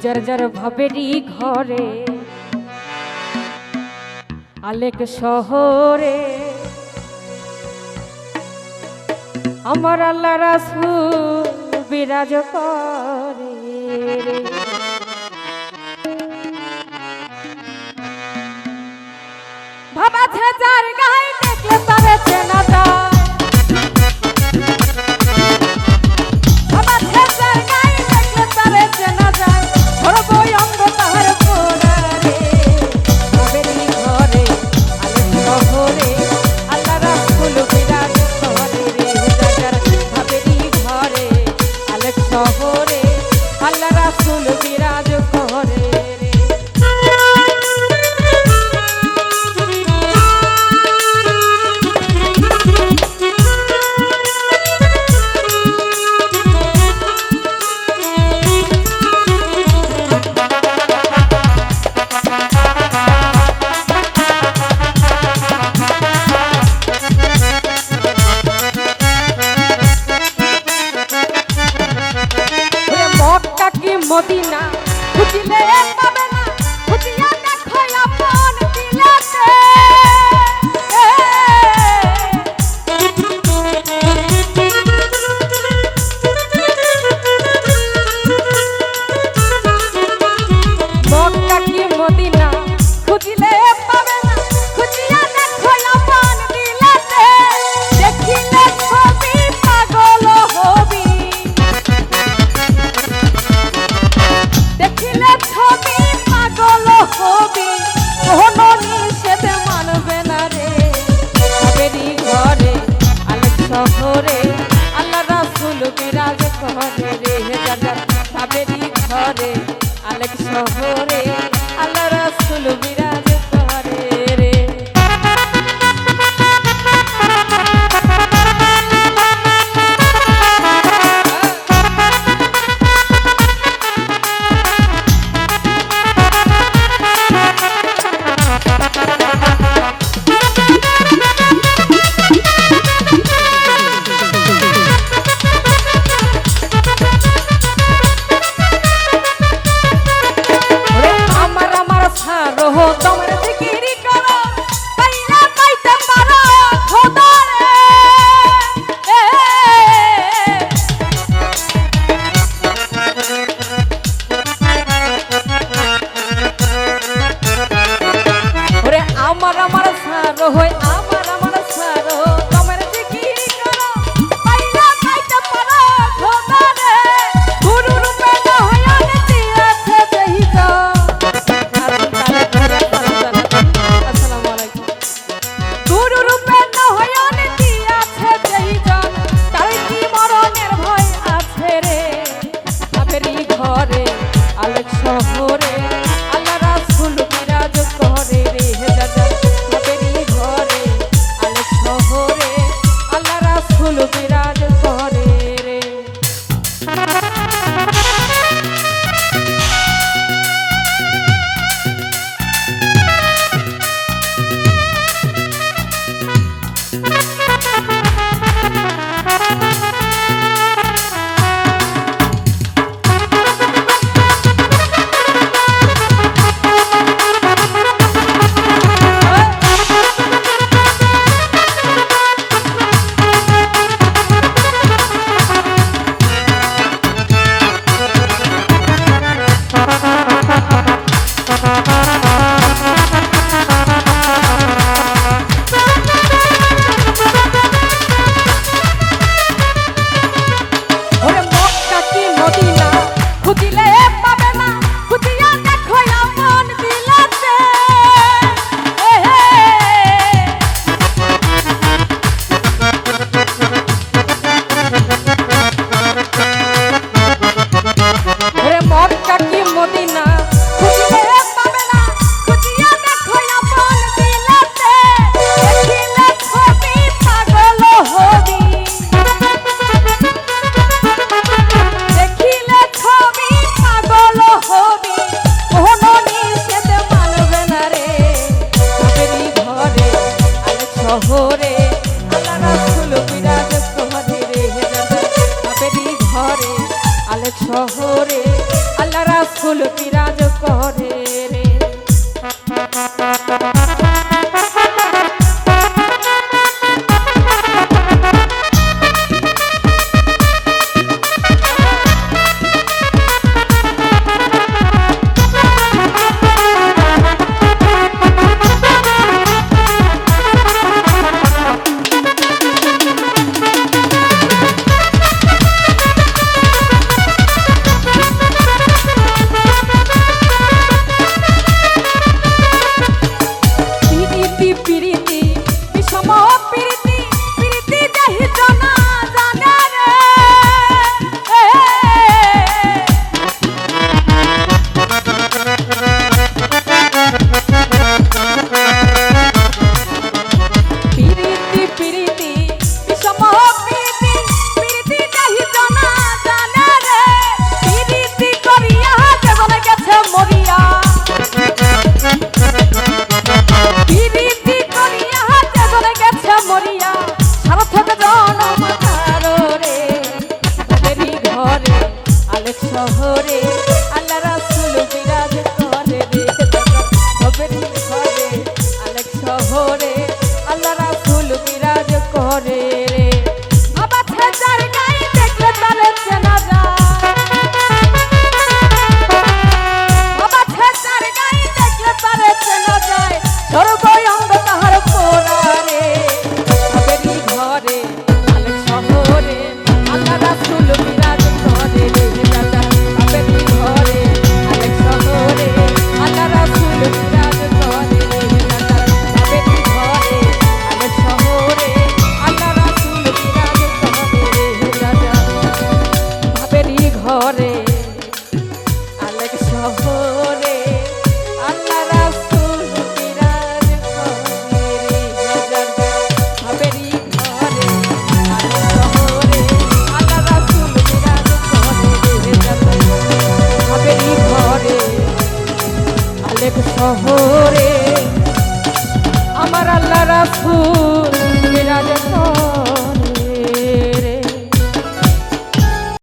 যার যার ভাবেরই ঘরে আলেক শহরে আমার আল্লাহ রাসূল বিরাজ করে রে। ভাবা আছে যার গায়ে দেখলে তারে চেনা যায়, ভাবা আছে যার গায়ে দেখলে তারে চেনা যায়, সর্বই অঙ্গ তাহার পোড়া রে। ভাবেরই ঘরে আলেক শহরে আল্লাহ রাসূল বিরাজ করে রে। যার যার ভাবেরই ঘরে আলেক শহরে আল্লাহ রাসূল বিরাজ করে রে। মদিনা খুঁজিলে পাবে না, খুঁজিয়া দেখো আপন দিলেতে। মক্কা কি মদিনা খুঁজিলে পাবে না, খুঁজিয়া দেখো আপন দিলেতে। দেখিলে ছবি পাগল হবি, দেখিলে ছবি পাগল হবি, কোনো নিষেধ মানবে না রে। ভাবেরই ঘরে আলেক শহরে আল্লাহ রাসূল বিরাজ করে রে। যার যার ভাবেরই ঘরে আলেক শহরে আল্লাহ রাসূল বিরাজ করে রে। আমার সারো হয় আমার সারো তোমার জিকির করো, পাইলা পাইতে পারো খোদা রে। গুরু রূপে না হয়ন দিয়েছে দেহিত। আসসালামু আলাইকুম। গুরু রূপে না হয়ন দিয়েছে দেহিত, তার কি মরণের ভয় আছে রে। ভাবেরই ঘরে আলেক শহরে আল্লাহ রাসূল বিরাজ করে রে। ভাবেরই ঘরে আলেক শহরে আল্লাহ রাসূল বিরাজ করে রে। শহরে আল্লাহ রাসূল রাসূল বিরাজ করে রে। শহরে আল্লাহ রাসূল বিরাজ করে রে। ভবের ঘরে আলেক শহরে আল্লাহ রাসূল বিরাজ করে রে। বাবা ছেজার গায়ে দেখলে তারে চেনা যায়, বাবা ছেজার গায়ে দেখলে তারে চেনা যায়, সর্বঙ্গ তাহার পোড়া রে। ভবের ঘরে আলেক শহরে আল্লাহ রাসূল বিরাজ করে রে। শহরে আমার আল্লাহ রাসূল বিরাজ